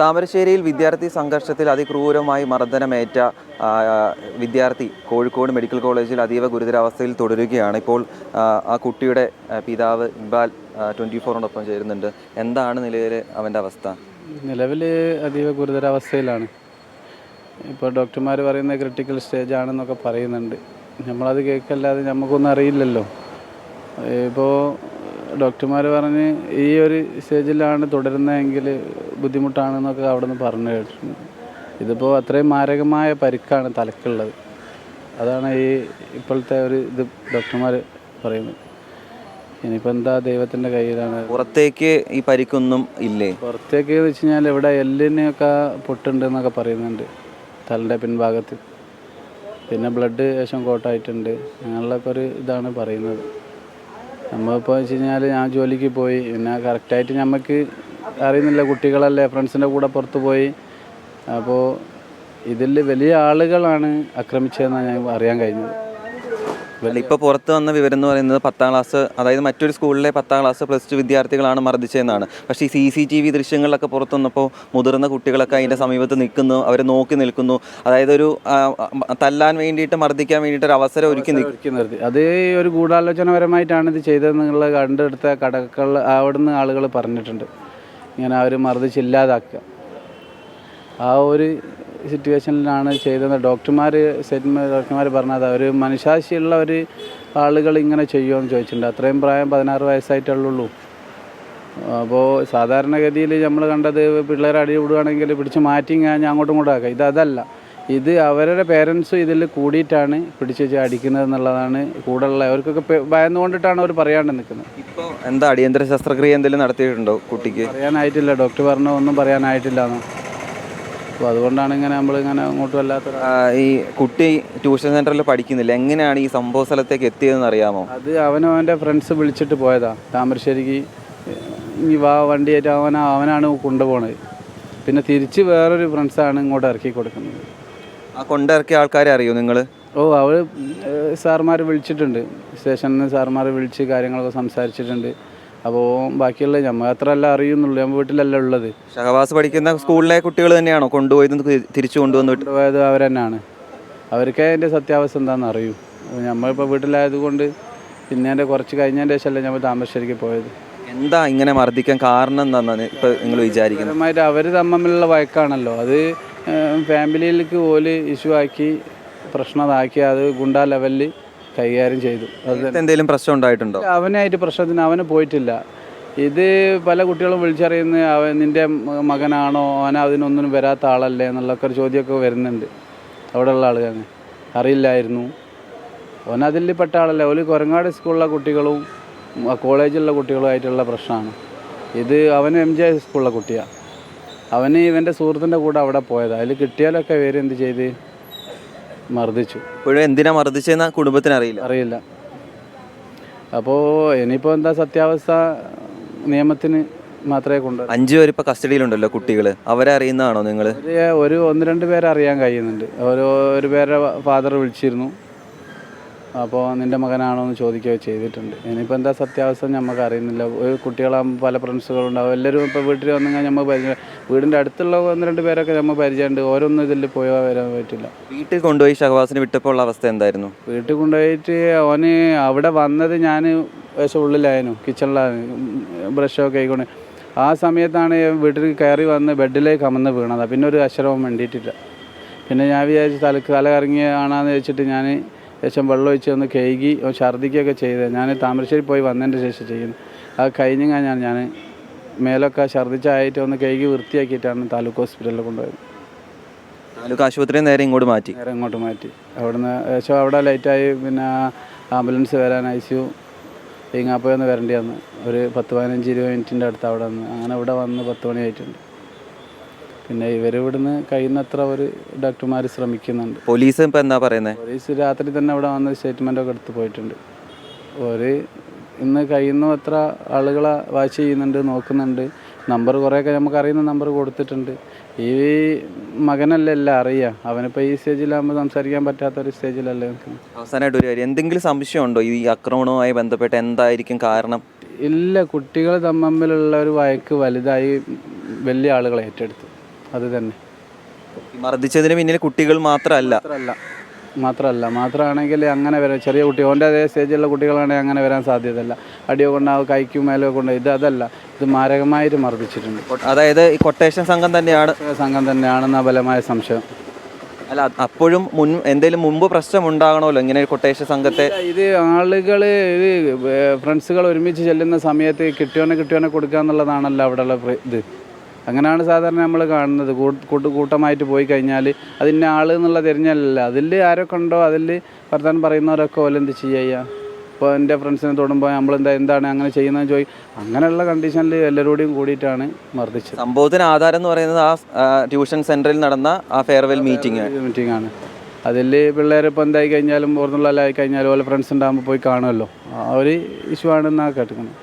താമരശ്ശേരിയിൽ വിദ്യാർത്ഥി സംഘർഷത്തിൽ അതിക്രൂരമായി മർദ്ദനമേറ്റ വിദ്യാർത്ഥി കോഴിക്കോട് മെഡിക്കൽ കോളേജിൽ അതീവ ഗുരുതരാവസ്ഥയിൽ തുടരുകയാണ്. ഇപ്പോൾ ആ കുട്ടിയുടെ പിതാവ് ഇക്ബാൽ 24 ചേരുന്നുണ്ട്. എന്താണ് നിലവിൽ അവൻ്റെ അവസ്ഥ? നിലവിൽ അതീവ ഗുരുതരാവസ്ഥയിലാണ്. ഇപ്പോൾ ഡോക്ടർമാർ പറയുന്ന ക്രിട്ടിക്കൽ സ്റ്റേജ് ആണെന്നൊക്കെ പറയുന്നുണ്ട്. നമ്മളത് കേൾക്കല്ലാതെ നമുക്കൊന്നും അറിയില്ലല്ലോ. ഇപ്പോൾ ഡോക്ടർമാർ പറഞ്ഞ് ഈ ഒരു സ്റ്റേജിലാണ് തുടരുന്നതെങ്കിൽ ബുദ്ധിമുട്ടാണെന്നൊക്കെ അവിടെ നിന്ന് പറഞ്ഞു കേട്ടിട്ടുണ്ട്. ഇതിപ്പോൾ അത്രയും മാരകമായ പരിക്കാണ് തലക്കുള്ളത്. അതാണ് ഇപ്പോഴത്തെ ഒരു ഇത് ഡോക്ടർമാർ പറയുന്നത്. ഇനിയിപ്പോൾ എന്താ ദൈവത്തിൻ്റെ കയ്യിലാണ്. പുറത്തേക്ക് ഈ പരിക്കൊന്നും ഇല്ലേ? പുറത്തേക്ക് എന്ന് വെച്ച് കഴിഞ്ഞാൽ ഇവിടെ എല്ലിനൊക്കെ പൊട്ടുണ്ട് എന്നൊക്കെ പറയുന്നുണ്ട്, തലൻ്റെ പിൻഭാഗത്ത്. പിന്നെ ബ്ലഡ് ശേഷം കോട്ടായിട്ടുണ്ട്. അങ്ങനെയുള്ളൊക്കെ ഒരു ഇതാണ് പറയുന്നത്. നമ്മളിപ്പോൾ വെച്ച് കഴിഞ്ഞാൽ ഞാൻ ജോലിക്ക് പോയി, പിന്നെ കറക്റ്റായിട്ട് നമുക്ക് അറിയുന്നില്ല, കുട്ടികളല്ലേ, ഫ്രണ്ട്സിൻ്റെ കൂടെ പുറത്ത് പോയി. അപ്പോൾ ഇതിൽ വലിയ ആളുകളാണ് ആക്രമിച്ചതെന്നാണ് ഞാൻ അറിയാൻ കഴിഞ്ഞത്. ഇപ്പോൾ പുറത്ത് വന്ന വിവരം എന്ന് പറയുന്നത് 10ാം ക്ലാസ്, അതായത് മറ്റൊരു സ്കൂളിലെ 10ാം ക്ലാസ് +2 വിദ്യാർത്ഥികളാണ് മർദ്ദിച്ചതെന്നാണ്. പക്ഷേ ഈ CCTV ദൃശ്യങ്ങളിലൊക്കെ പുറത്തു വന്നപ്പോൾ മുതിർന്ന കുട്ടികളൊക്കെ അതിൻ്റെ സമീപത്ത് നിൽക്കുന്നു, അവർ നോക്കി നിൽക്കുന്നു. അതായത് ഒരു തല്ലാൻ വേണ്ടിയിട്ട്, മർദ്ദിക്കാൻ വേണ്ടിയിട്ട് ഒരു അവസരം ഒരുക്കി നിർത്തി. അത് ഒരു ഗൂഢാലോചനപരമായിട്ടാണ് ഇത് ചെയ്തതെന്നുള്ള കണ്ടെടുത്ത കടകൾ അവിടുന്ന് ആളുകൾ പറഞ്ഞിട്ടുണ്ട്. ഇങ്ങനെ അവർ മർദ്ദിച്ചില്ലാതാക്കുക, ആ ഒരു സിറ്റുവേഷനിലാണ് ചെയ്തത്. ഡോക്ടർമാർ പറഞ്ഞത് ഒരു മനസാക്ഷിയുള്ള ഒരു ആളുകൾ ഇങ്ങനെ ചെയ്യുമെന്ന് ചോദിച്ചിട്ടുണ്ട്. അത്രയും പ്രായം 16 വയസ്സായിട്ടുള്ളൂ. അപ്പോൾ സാധാരണഗതിയിൽ നമ്മൾ കണ്ടത് പിള്ളേരെ അടി വിടുകയാണെങ്കിൽ പിടിച്ച് മാറ്റി ഞാൻ അങ്ങോട്ടും ഇങ്ങോട്ടും ആക്കുക. അതല്ല, ഇത് അവരുടെ പേരൻസും ഇതിൽ കൂടിയിട്ടാണ് പിടിച്ച് അടിക്കുന്നത് എന്നുള്ളതാണ്. കൂടെയുള്ള അവർക്കൊക്കെ ഭയന്നുകൊണ്ടിട്ടാണ് അവർ പറയാണ്ട് നിൽക്കുന്നത്. ഇപ്പോൾ എന്താ അടിയന്തര ശസ്ത്രക്രിയ എന്തെങ്കിലും നടത്തിയിട്ടുണ്ടോ കുട്ടിക്ക്? പറയാനായിട്ടില്ല, ഡോക്ടർ പറഞ്ഞ ഒന്നും പറയാനായിട്ടില്ല എന്ന്. അപ്പോൾ അതുകൊണ്ടാണ് നമ്മളിങ്ങനെ അങ്ങോട്ടും വല്ലാത്ത. ഈ കുട്ടി ട്യൂഷൻ സെൻ്ററിൽ പഠിക്കുന്നില്ല, എങ്ങനെയാണ് ഈ സംഭവ സ്ഥലത്തേക്ക് എത്തിയതെന്ന് അറിയാമോ? അത് അവൻ്റെ ഫ്രണ്ട്സ് വിളിച്ചിട്ട് പോയതാ താമരശ്ശേരിക്ക്. ഈ വണ്ടിയായിട്ട് അവനാണ് കൊണ്ടുപോകുന്നത്. പിന്നെ തിരിച്ച് വേറൊരു ഫ്രണ്ട്സാണ് ഇങ്ങോട്ട് ഇറക്കി കൊടുക്കുന്നത്. ആ കൊണ്ടിറക്കിയ ആൾക്കാരെ അറിയോ നിങ്ങൾ? അവർ സാർമാർ വിളിച്ചിട്ടുണ്ട്, സ്റ്റേഷനിൽ നിന്ന് സാർമാർ വിളിച്ച് കാര്യങ്ങളൊക്കെ സംസാരിച്ചിട്ടുണ്ട്. അപ്പോൾ ബാക്കിയുള്ള നമ്മൾ അത്രയല്ല അറിയുന്നുള്ളൂ, നമ്മൾ വീട്ടിലല്ല ഉള്ളത്. ഷഹബാസ് പഠിക്കുന്ന സ്കൂളിലെ കുട്ടികൾ തന്നെയാണോ കൊണ്ടുപോയത്, തിരിച്ചു കൊണ്ടുപോയത്? അവർ തന്നെയാണ്. അവർക്കേ അതിൻ്റെ സത്യാവസ്ഥ എന്താണെന്ന് അറിയൂ. നമ്മളിപ്പോൾ വീട്ടിലായതുകൊണ്ട് പിന്നെ എൻ്റെ കുറച്ച് കഴിഞ്ഞതിൻ്റെ ശേഷമല്ലേ നമ്മൾ താമരശ്ശേരിക്ക് പോയത്. എന്താ ഇങ്ങനെ മർദ്ദിക്കാൻ കാരണം എന്താണെന്ന് ഇപ്പോൾ നിങ്ങൾ വിചാരിക്കുന്നത്? അവർ തമ്മിലുള്ള വഴക്കാണല്ലോ. അത് ഫാമിലിയിലേക്ക് ഓല് ഇഷ്യൂ ആക്കി പ്രശ്നമാക്കി അത് ഗുണ്ടാ ലെവലിൽ കൈകാര്യം ചെയ്തു. അത് എന്തെങ്കിലും പ്രശ്നം ഉണ്ടായിട്ടുണ്ടോ? അവനായിട്ട് പ്രശ്നത്തിന് അവന് പോയിട്ടില്ല. ഇത് പല കുട്ടികളും വിളിച്ചറിയുന്ന നിൻ്റെ മകനാണോ, അതിനൊന്നും വരാത്ത ആളല്ലേ എന്നുള്ളൊക്കെ ഒരു ചോദ്യമൊക്കെ വരുന്നുണ്ട്. അവിടെയുള്ള ആളുകൾ അറിയില്ലായിരുന്നു. അവനതിൽ പെട്ട ആളല്ലേ. ഒരു കൊരങ്ങാട് സ്കൂളിലെ കുട്ടികളും കോളേജിലുള്ള കുട്ടികളുമായിട്ടുള്ള പ്രശ്നമാണ് ഇത്. അവന് MJ സ്കൂളിലെ കുട്ടിയാണ്. അവന് ഇവൻ്റെ സുഹൃത്തിൻ്റെ കൂടെ അവിടെ പോയത്. അതിൽ കിട്ടിയാലൊക്കെ എന്ത് ചെയ്ത് മർദ്ദിച്ചു. ഇപ്പോഴും എന്തിനാ മർദ്ദിച്ചെന്ന കുടുംബത്തിന് അറിയില്ല. അപ്പോൾ ഇനിയിപ്പോൾ എന്താ സത്യാവസ്ഥ നിയമത്തിന് മാത്രമേ 5 പേര് ഇപ്പോൾ കസ്റ്റഡിയിലുണ്ടല്ലോ കുട്ടികൾ, അവരെ അറിയുന്നതാണോ നിങ്ങൾ? 1-2 പേരെ അറിയാൻ കഴിയുന്നുണ്ട്. ഒരു പേരെ ഫാദർ വിളിച്ചിരുന്നു. അപ്പോൾ നിൻ്റെ മകനാണോ എന്ന് ചോദിക്കുകയോ ചെയ്തിട്ടുണ്ട്. ഇനിയിപ്പോൾ എന്താ സത്യാവസ്ഥ നമുക്ക് അറിയുന്നില്ല. ഒരു കുട്ടികളാകുമ്പോൾ പല ഫ്രണ്ട്സുകളുണ്ടാവും. എല്ലാവരും ഇപ്പോൾ വീട്ടിൽ വന്നെങ്കിൽ നമ്മൾ പരിചയം, വീടിൻ്റെ അടുത്തുള്ള 1-2 പേരൊക്കെ നമ്മൾ പരിചയമുണ്ട്. ഓരോന്നും ഇതിൽ പോയാൽ വരാൻ പറ്റില്ല. വീട്ടിൽ കൊണ്ടുപോയി ഷഹബാസിന് വിട്ടപ്പോൾ ഉള്ള അവസ്ഥ എന്തായിരുന്നു? വീട്ടിൽ കൊണ്ടുപോയിട്ട് അവന് അവിടെ വന്നത് ഞാൻ ഉള്ളിലായിരുന്നു, കിച്ചണിലായിരുന്നു, ബ്രഷൊക്കെ ആയിക്കൊണ്ട്. ആ സമയത്താണ് വീട്ടിൽ കയറി വന്ന് ബെഡിലേക്ക് അമർന്ന് വീണത്. പിന്നെ ഒരു അക്ഷരവും വേണ്ടിയിട്ടില്ല. പിന്നെ ഞാൻ വിചാരിച്ച് തല കറങ്ങിയാണെന്ന് വെച്ചിട്ട് ഞാൻ ശേഷം വെള്ളം ഒഴിച്ച് ഒന്ന് കഴുകി ഛർദ്ദിക്കുകയൊക്കെ ചെയ്തത് ഞാൻ താമരശ്ശേരി പോയി വന്നതിൻ്റെ ശേഷം ചെയ്യുന്നത്. അത് കഴിഞ്ഞാൽ ഞാൻ മേലൊക്കെ ഛർദ്ദിച്ചായിട്ട് ഒന്ന് കഴുകി വൃത്തിയാക്കിയിട്ടാണ് താലൂക്ക് ഹോസ്പിറ്റലിൽ കൊണ്ടുപോയത്. താലൂക്ക് ആശുപത്രിയിൽ നേരെ ഇങ്ങോട്ട് മാറ്റി. അവിടുന്ന് ശേഷം അവിടെ ലൈറ്റായി. പിന്നെ ആംബുലൻസ് വരാൻ ICU ഇങ്ങാപ്പോയൊന്ന് വരേണ്ടി വന്നു. ഒരു 10-15-20 മിനിറ്റിൻ്റെ അടുത്ത് അവിടെ വന്ന്. അങ്ങനെ ഇവിടെ വന്ന് 10 മണിയായിട്ടുണ്ട്. പിന്നെ ഇവരിവിടുന്ന് കഴിയുന്നത്ര ഒരു ഡോക്ടർമാർ ശ്രമിക്കുന്നുണ്ട്. പോലീസ് ഇപ്പോൾ എന്താ പറയുന്നത്? പോലീസ് രാത്രി തന്നെ ഇവിടെ വന്ന് സ്റ്റേറ്റ്മെൻറ്റൊക്കെ എടുത്ത് പോയിട്ടുണ്ട്. ഇന്ന് കഴിയുന്നത്ര ആളുകളെ വാച്ച് ചെയ്യുന്നുണ്ട്, നോക്കുന്നുണ്ട്. നമ്പർ കുറേയൊക്കെ നമുക്ക് അറിയുന്ന നമ്പർ കൊടുത്തിട്ടുണ്ട്. ഈ മകനല്ലേ എല്ലാം അറിയാം. അവനിപ്പോൾ ഈ സ്റ്റേജിലാകുമ്പോൾ സംസാരിക്കാൻ പറ്റാത്തൊരു സ്റ്റേജിലല്ലേ നിൽക്കുന്നത്. അവസാനമായിട്ട് ഒരു കാര്യം, എന്തെങ്കിലും സംശയമുണ്ടോ ഈ ആക്രമണവുമായി ബന്ധപ്പെട്ട്? എന്തായിരിക്കും കാരണം? ഇല്ല, കുട്ടികൾ തമ്മിലുള്ള ഒരു വഴക്ക് വലുതായി വലിയ ആളുകളെ ഏറ്റെടുത്തു. അത് തന്നെ. മർദ്ദിച്ചതിന് പിന്നിൽ കുട്ടികൾ മാത്രമല്ല. മാത്രമാണെങ്കിൽ അങ്ങനെ വരാം. ചെറിയ കുട്ടി ഓൻ്റെ അതേ സ്റ്റേജിലുള്ള കുട്ടികളാണെങ്കിൽ അങ്ങനെ വരാൻ സാധ്യതയില്ല. അടിയോ കൊണ്ടാവും, കൈക്കും മേലോ കൊണ്ട്. അതല്ല, ഇത് മാരകമായിട്ട് മർദ്ദിച്ചിട്ടുണ്ട്. അതായത് ഈ കൊട്ടേഷൻ സംഘം തന്നെയാണെന്ന ബലമായ സംശയം. അല്ല, അപ്പോഴും എന്തെങ്കിലും മുമ്പ് പ്രശ്നം ഉണ്ടാകണമല്ലോ ഇങ്ങനെ കൊട്ടേഷൻ സംഘത്തെ. ഇത് ആളുകൾ ഫ്രണ്ട്സുകൾ ഒരുമിച്ച് ചെല്ലുന്ന സമയത്ത് കിട്ടിയോനെ കൊടുക്കുക എന്നുള്ളതാണല്ലോ അവിടെയുള്ള ഇത്. അങ്ങനെയാണ് സാധാരണ നമ്മൾ കാണുന്നത്. കൂട്ടമായിട്ട് പോയി കഴിഞ്ഞാൽ അതിൻ്റെ ആൾ എന്നുള്ള തിരിഞ്ഞല്ല, അതിൽ ആരൊക്കെ ഉണ്ടോ അതിൽ വർത്താനം പറയുന്നവരൊക്കെ ഓലെന്ത് ചെയ്യുക. ഇപ്പോൾ എൻ്റെ ഫ്രണ്ട്സിനെ തൊടുമ്പോൾ എന്താണ് അങ്ങനെ ചെയ്യുന്നതെന്ന് അങ്ങനെയുള്ള കണ്ടീഷനിൽ എല്ലാവരോടും കൂടിയിട്ടാണ് മർദ്ദിച്ചത്. സംഭവത്തിന് ആധാരം എന്ന് പറയുന്നത് ആ ട്യൂഷൻ സെൻറ്ററിൽ നടന്ന ആ ഫെയർവെൽ മീറ്റിംഗ് ആണ്. അതിൽ പിള്ളേർ ഇപ്പോൾ എന്തായി കഴിഞ്ഞാലും ഓർന്നുള്ളതായി കഴിഞ്ഞാലും ഓലെ ഫ്രണ്ട്സ് ഉണ്ടാകുമ്പോൾ പോയി കാണുമല്ലോ. ആ ഒരു ഇഷ്യൂ ആണെന്നാണ് കേട്ടിരിക്കുന്നത്.